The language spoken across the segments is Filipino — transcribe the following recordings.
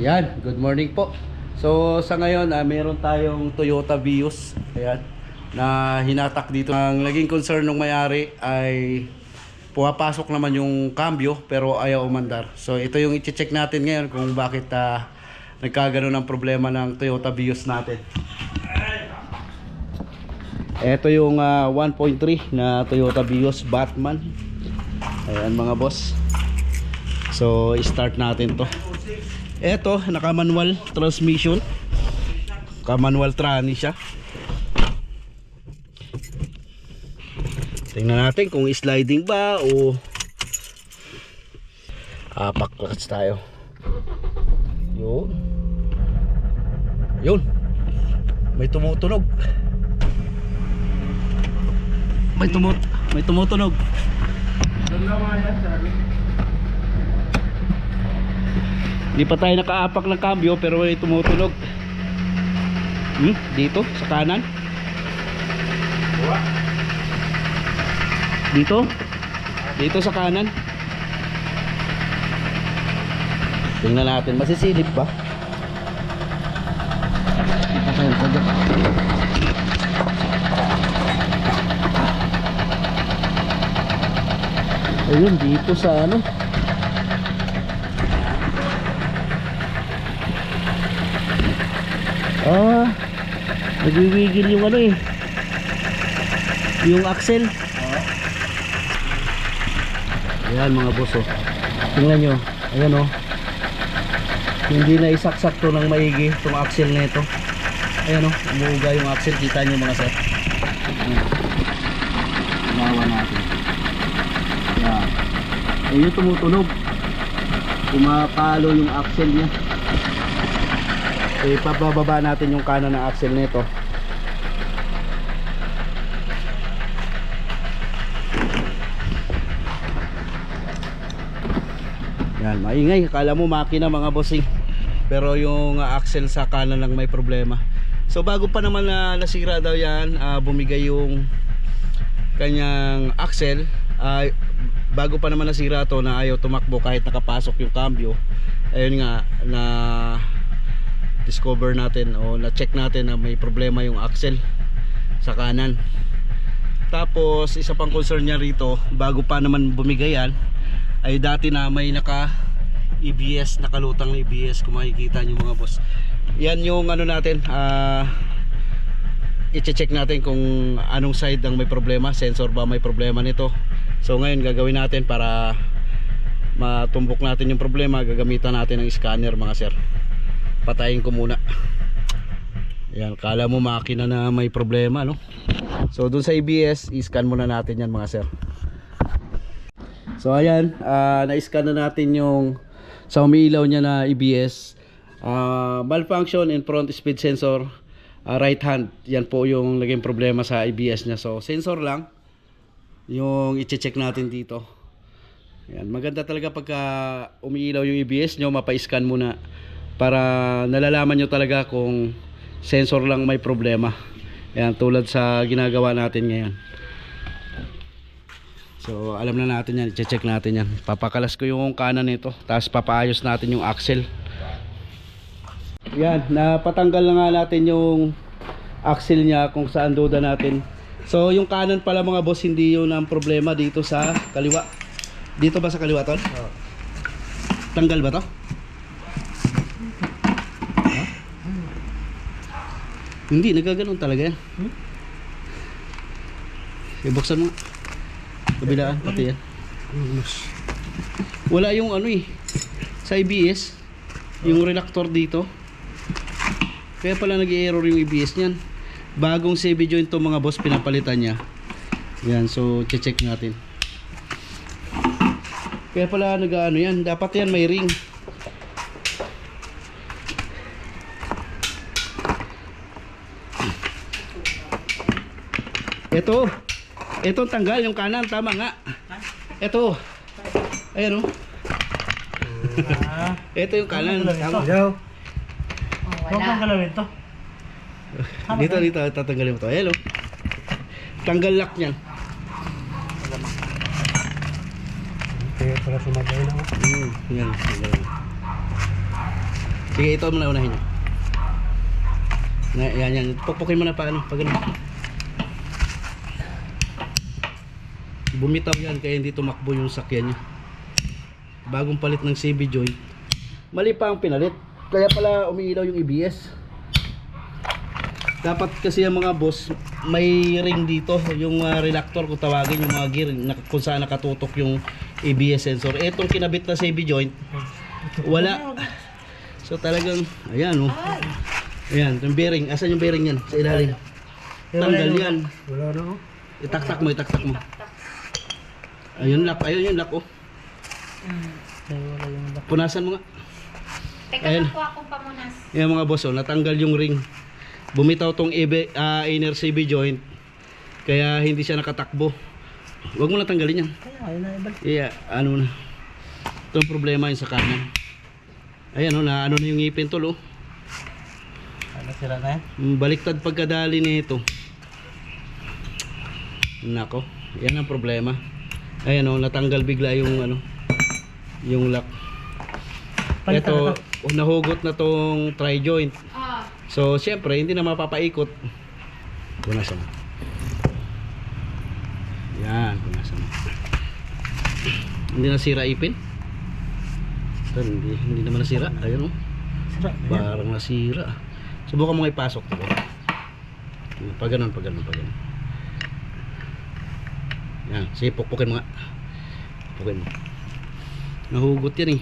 Yan, good morning po. So sa ngayon meron tayong Toyota Vios. Ayan, na hinatak dito. Ang naging concern ng may-ari ay pumapasok naman yung cambio pero ayaw umandar. So ito yung i-check natin ngayon kung bakit nagkagano ng problema ng Toyota Vios natin. Ito yung 1.3 na Toyota Vios Batman. Ayan mga boss. So i-start natin to. Ito, naka-manual transmission. Naka-manual tranny siya. Tingnan natin kung sliding ba o apak clutch tayo. Yun. Yun. May tumutunog. May tumutunog. Hindi pa tayo nakaapak ng cambio pero may tumutunog. Dito sa kanan. Dito sa kanan. Tingnan natin, masisilip ba? Ayun, dito sa ano. Nagwiwigil yung ano eh, yung axle. Ayan mga boss oh. Tingnan nyo, ayan oh. Hindi na isaksak to ng maigi itong axle na ito. Ayan oh, umuuga yung axle. Kita nyo mga sir. Nawa natin. Ayan. Ayun yung tumutunog. Pumapalo yung axle niya. Ipababa natin yung kanan ng axle nito. Yan, maingay. Akala mo makina mga bossing. Pero yung axle sa kanan lang may problema. So bago pa naman nasira daw yan, bumigay yung kanyang axle. Bago pa naman nasira to na ayaw tumakbo kahit nakapasok yung cambio. Ayun nga na discover natin o na-check natin na may problema yung axle sa kanan. Tapos isa pang concern niya rito, bago pa naman bumigay yan, ay dati na may naka-EBS, nakalutang na EBS kung makikita nyo mga boss. Yan yung ano natin, i-check natin kung anong side ang may problema, sensor ba may problema nito. So ngayon gagawin natin para matumbok natin yung problema, gagamitan natin ng scanner mga sir. Patayin ko muna. Ayan, kala mo makina na may problema no. So dun sa ABS, i-scan muna natin yan mga sir. So ayan, na-scan na natin yung sa umiilaw niya na ABS. Malfunction in front speed sensor, right hand. Yan po yung naging problema sa ABS niya. So sensor lang yung i-check natin dito. Ayan, maganda talaga pagka umiilaw yung ABS nyo, mapa-scan muna para nalalaman nyo talaga kung sensor lang may problema. Ayan, tulad sa ginagawa natin ngayon. So alam na natin yan, i-check natin yan. Papakalas ko yung kanan nito, tapos papaayos natin yung axle. Yan, napatanggal na nga natin yung axle nya kung saan duda natin. So yung kanan pala mga boss, hindi yun ang problema, dito sa kaliwa. Dito ba sa kaliwa tol? Tanggal ba to? Hindi, nagaganon talaga yan. Ibuksan mo. Kabilaan, pati yan. Wala yung ano eh, sa ABS, yung reactor dito. Kaya pala nag-i-error yung ABS niyan. Bagong CV joint to mga boss, pinapalitan niya. Yan, so check natin. Kaya pala nag-ano yan, dapat yan may ring. Ito tanggal yung kanan, tama nga. Ito. Ayan oh. Ito yung kanan, tama. Huwag kang galawin to. Dito, tatanggalin mo to. Ayan oh. Tanggal lock niyan. Kaya para sumabay na ako. Yan. Sige, ito muna unahin niyo. Yan. Pukpukin mo na pa ano, pag ano. Bumitaw yan kaya hindi tumakbo yung sakyan niya. Bagong palit ng CV joint. Mali pa ang pinalit. Kaya pala umiilaw yung ABS. Dapat kasi yung mga boss, may ring dito, yung reluctor kung tawagin, yung mga gear kung saan nakatutok yung ABS sensor. Etong kinabit na CV joint, wala. So talagang, ayan oh. Ayan, yung bearing. Asan yung bearing yan? Sa ilalim. Tanggal yan. Wala na oh. Itaktak mo. Ayun yung lock oh. Wala yung lock. Punasan mo nga. Teka Ayan. lang po akong pamunas. Ayan mga boss oh, natanggal yung ring. Bumitaw tong inner CV joint. Kaya hindi siya nakatakbo. Huwag mo na tanggalin yan. Kaya ayaw na ibalik. Iya, ano na. Itong problema yung sa kanan. Ayan oh, na ano na yung ngipin tol oh. Sira na yan. Baliktad pagkadali nito. Nako, yan ang problema. Ayan oh, natanggal bigla yung ano, yung lock. Ito, nahugot na tong tri joint. Ah, So, siyempre, hindi na mapapaikot. Punasan mo. Yan, punasan mo. Hindi nasira ipin? Ito, hindi naman nasira. Ayan oh. Sira. Parang nasira. Subukan mo ipasok ito. Pag ganun. Yan, sige, pukpukin mo nga. Pukpukin mo. Nahugot yan eh.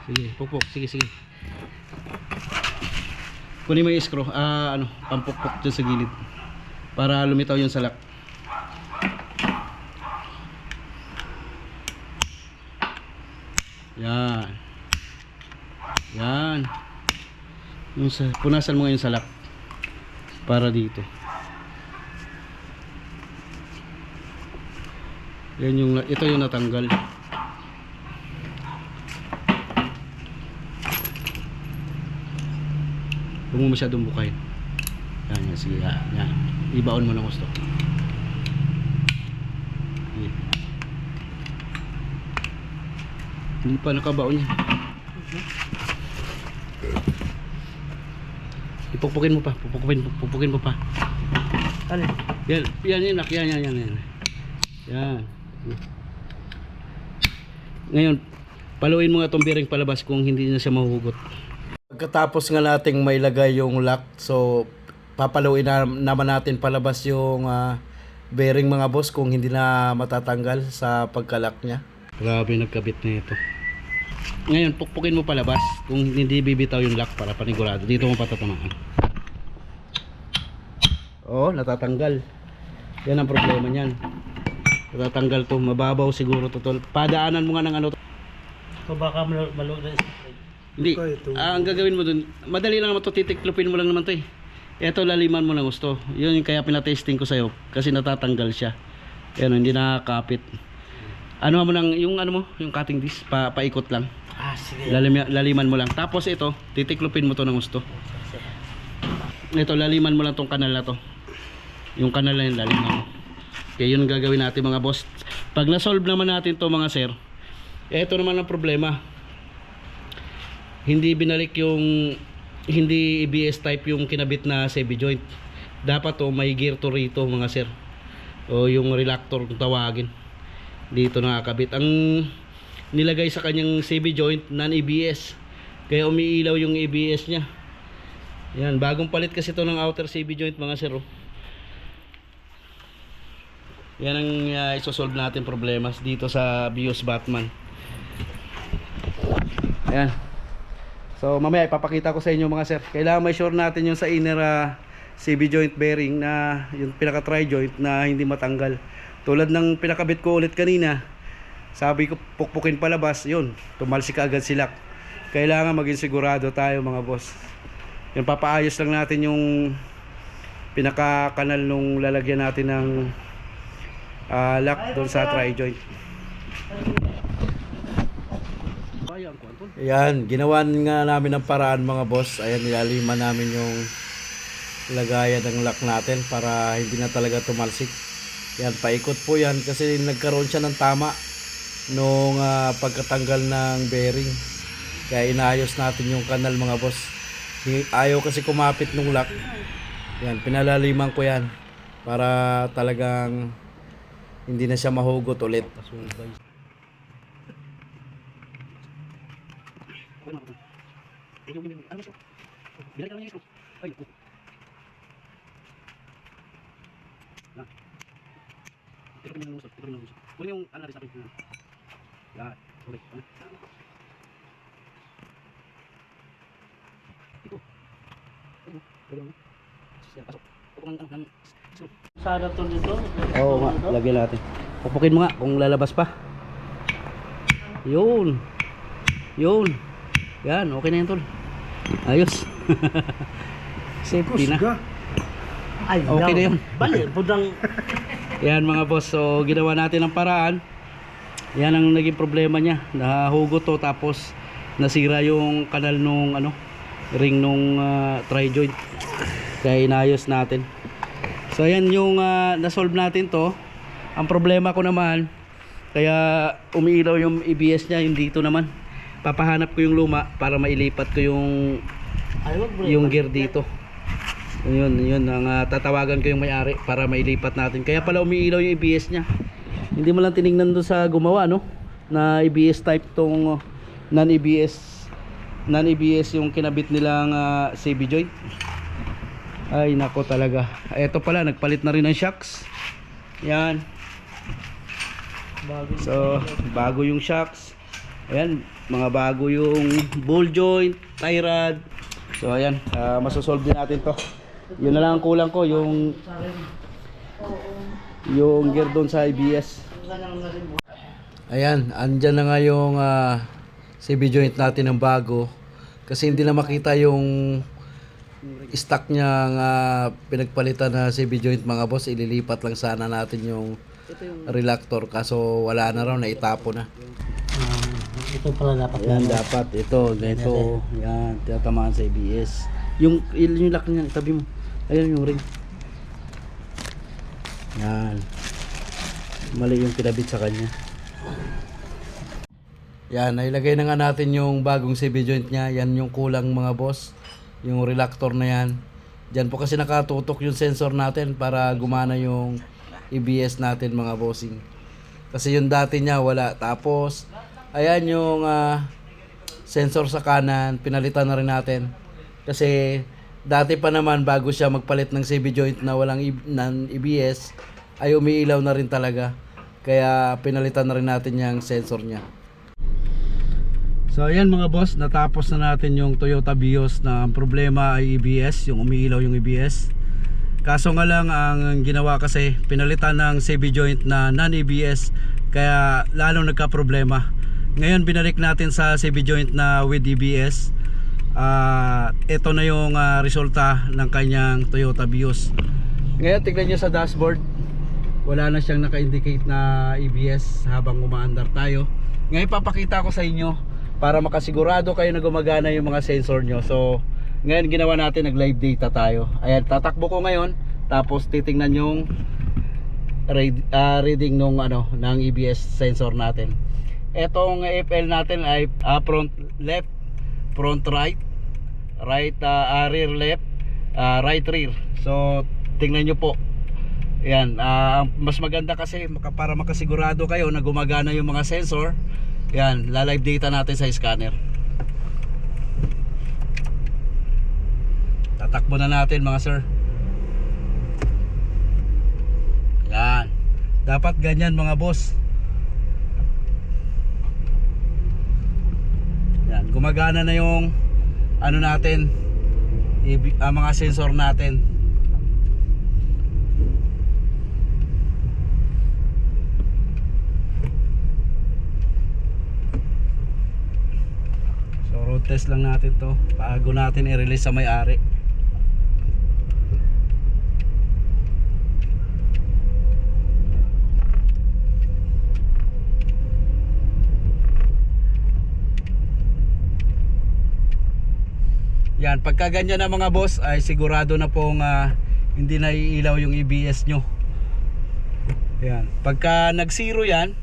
Sige, pukpuk. Sige. Kunin mo yung screw. Pampukpuk dyan sa gilid. Para lumitaw yung salak. Yan. Punasan mo nga yung salak. Para dito. Ito yung natanggal. Huwag mo masyadong bukayin. Yan, sige. Yan. Ibaon mo ng gusto. Yan. Hindi pa nakabaon yan. Ipukpukin mo pa. Pupukpukin mo pa. Alin? Yan. Yan. Ngayon, paluin mo nga itong bearing palabas kung hindi na siya mahuhugot. Pagkatapos nga nating may lagay yung lock, so papaluin naman natin palabas yung bearing mga boss kung hindi na matatanggal sa pagka-lock niya. Grabe nagkabit na ito. Ngayon, pukpukin mo palabas kung hindi bibitaw yung lock para panigurado. Dito mo patatamaan. Oh, natatanggal. Yan ang problema niyan. Natatanggal to, mababaw siguro to tol. Padaanan mo nga ng ano to. So baka maluwag na spray. Hindi. Ang gagawin mo dun, madali lang naman to, titiklopin mo lang naman to eh. Ito laliman mo ng gusto. Yun yung kaya pinatesting ko sa'yo kasi natatanggal siya. Yan, hindi nakakapit. Ano mo lang, yung ano mo, yung cutting disc, paikot lang. Sige. Laliman mo lang. Tapos ito, titiklopin mo to ng gusto. Ito, laliman mo lang tong kanal na to. Yung kanal na yung laliman mo. Okay, yun ang gagawin natin mga boss. Pag na-solve naman natin to mga sir, ito naman ang problema. Hindi binalik yung hindi ABS type yung kinabit na CV joint. Dapat to may gear to rito mga sir. O yung reluctor kung tawagin. Dito nakakabit. Ang nilagay sa kanyang CV joint non-ABS. Kaya umiilaw yung ABS niya. Yan, bagong palit kasi to ng outer CV joint mga sir. Yan ang isosolve natin problemas dito sa BIOS Batman. Ayan. So mamaya ipapakita ko sa inyo mga sir. Kailangan may sure natin yung sa inner CV joint bearing na yung pinaka tri joint na hindi matanggal. Tulad ng pinakabit ko ulit kanina. Sabi ko pukpukin palabas, yun. Tumalsik agad sila. Kailangan maging sigurado tayo mga boss. Yung papaayos lang natin yung pinaka kanal nung lalagyan natin ng lock doon sa tri joint. Ayan, ginawan nga namin ng paraan mga boss. Ayan, nilaliman namin yung lagayan ng lock natin para hindi na talaga tumalsik. Yan, paikot po yan kasi nagkaroon siya ng tama nung pagkatanggal ng bearing. Kaya inayos natin yung kanal mga boss. Ayaw kasi kumapit nung lock. Yan, pinalaliman ko yan para talagang hindi na siya mahugot ulit. Sana to dito. Oo nga, lagyan natin. Pupukin mo nga kung lalabas pa. Yun. Yun. Yan, okay na yan tol. Ayos. Safety na. Ay, Okay na yun. Bali, budang Yan mga boss, so ginawa natin ang paraan. Yan ang naging problema niya. Nahugot to tapos nasira yung kanal nung ring nung tri-joint. Kaya inayos natin. So ayan yung na-solve natin to. Ang problema ko naman, kaya umiilaw yung ABS niya, yung dito naman. Papahanap ko yung luma para mailipat ko yung gear dito. Yun ang tatawagan ko yung may-ari para mailipat natin. Kaya pala umiilaw yung ABS niya. Hindi mo lang tinignan doon sa gumawa na ABS type tong non-ABS yung kinabit nilang CB joint. Ay nako talaga. Ito pala nagpalit na rin ng shocks. Yan. So bago yung shocks. Ayan, mga bago yung ball joint, tie rod. So ayan, masosolve din natin to. Yun na lang ang kulang ko, yung gear doon sa ABS. Ayan, andyan na nga yung CB joint natin ng bago. Kasi hindi na makita yung stock niya pinagpalitan na CB joint mga boss. Ililipat lang sana natin yung reluctor. Kaso wala na raw, naitapo na. ito pala dapat. Yan dapat, ito, ganito. Yan, tiyatamaan sa ABS. Yung lock niya, tabi mo. Ayan yung ring. Yan. Mali yung pinabit sa kanya. Yan, nailagay na nga natin yung bagong CB joint niya. Yan yung kulang mga boss. Yung reluctor na yan. Diyan po kasi nakatutok yung sensor natin para gumana yung ABS natin mga bossing. Kasi yung dati niya wala. Tapos, ayan yung sensor sa kanan. Pinalitan na rin natin. Kasi dati pa naman bago siya magpalit ng CB joint na walang ABS ay umiilaw na rin talaga. Kaya pinalitan na rin natin yung sensor niya. So ayan mga boss, natapos na natin yung Toyota Vios na ang problema ay ABS, yung umiilaw yung ABS. Kaso nga lang ang ginawa kasi pinalitan ng CB joint na non-ABS kaya lalong nagka-problema. Ngayon binalik natin sa CB joint na with ABS. Ito na yung resulta ng kanyang Toyota Vios. Ngayon tignan nyo sa dashboard, wala na siyang naka-indicate na ABS habang umaandar tayo. Ngayon papakita ko sa inyo para makasigurado kayo na gumagana yung mga sensor nyo. So ngayon ginawa natin, nag live data tayo. Ayan, tatakbo ko ngayon. Tapos titingnan yung reading nung ng ABS sensor natin. Etong FL natin ay front left, front right, rear left, right rear. So tingnan nyo po. Ayan, mas maganda kasi para makasigurado kayo na gumagana yung mga sensor. Yan, la-live data natin sa scanner. Tatakbo na natin mga sir. Yan. Dapat ganyan mga boss. Yan, gumagana na yung natin, mga sensor natin. Road test lang natin to bago natin i-release sa may-ari. Yan, pagka ganyan na mga boss ay sigurado na pong hindi na iilaw yung ABS nyo. Yan, pagka nag-zero yan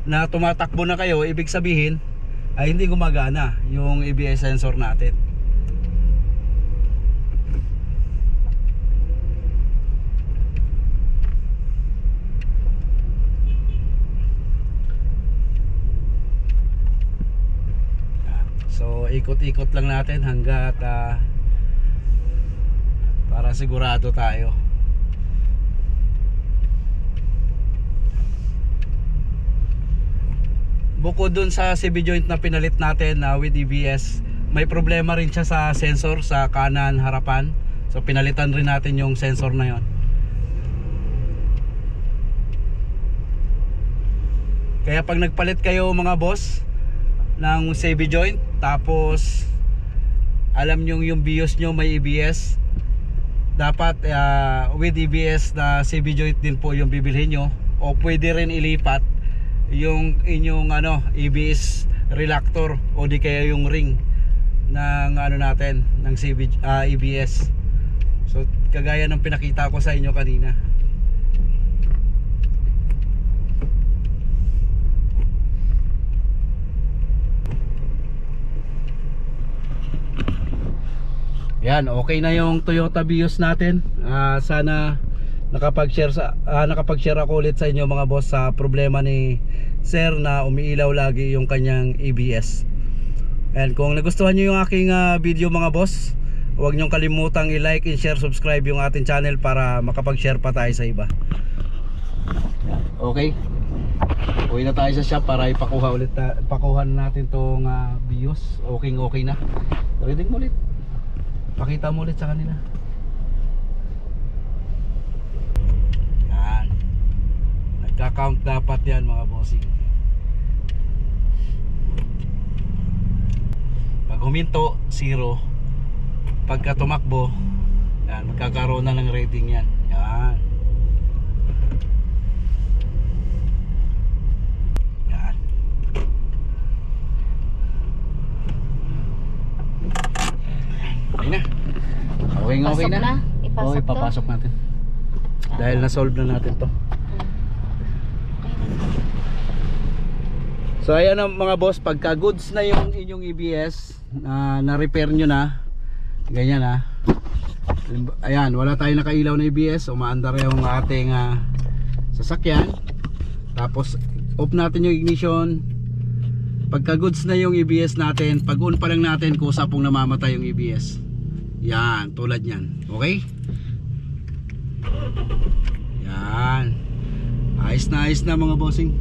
na tumatakbo na kayo, ibig sabihin ay hindi gumagana yung ABS sensor natin. So ikot-ikot lang natin hanggat para sigurado tayo. Bukod dun sa CV joint na pinalit natin with ABS, may problema rin siya sa sensor sa kanan harapan. So pinalitan rin natin yung sensor na yon. Kaya pag nagpalit kayo mga boss ng CV joint, tapos alam nyo yung BIOS nyo may ABS, dapat with ABS na CV joint din po yung bibilhin nyo, o pwede rin ilipat yung inyong ABS reluctor o di kaya yung ring ng natin ng CV, ABS. So kagaya ng pinakita ko sa inyo kanina. Yan, okay na yung Toyota Vios natin. Sana nakapag-share ako ulit sa inyo mga boss sa problema ni Sir na umiilaw lagi yung kanyang ABS. And kung nagustuhan nyo yung aking video mga boss, huwag nyong kalimutang i-like and share, subscribe yung ating channel para makapag-share pa tayo sa iba. Okay, uwi na tayo sa shop para ipakuha ulit, pakuha natin tong Vios. Okay na. Reading mo ulit. Pakita mo ulit sa kanila. Yan. Nagka-count dapat yan mga bossing. Pag huminto, 0. Pagka tumakbo, yan, magkakaroon na ng rating yan. Yan. Yan. Okay na. Okay na. Ipasok to? Ipapasok natin. Dahil na-solve na natin to. So ayan na mga boss, pagka goods na yung inyong ABS, na-repair nyo na, ganyan ayan, wala tayong nakailaw na ABS, umaandar yung ating sasakyan. Tapos off natin yung ignition. Pagka goods na yung ABS natin, pag on pa lang natin, kusa pong namamatay yung ABS. Yan, tulad yan. Okay? Yan. Ayos na mga bossing.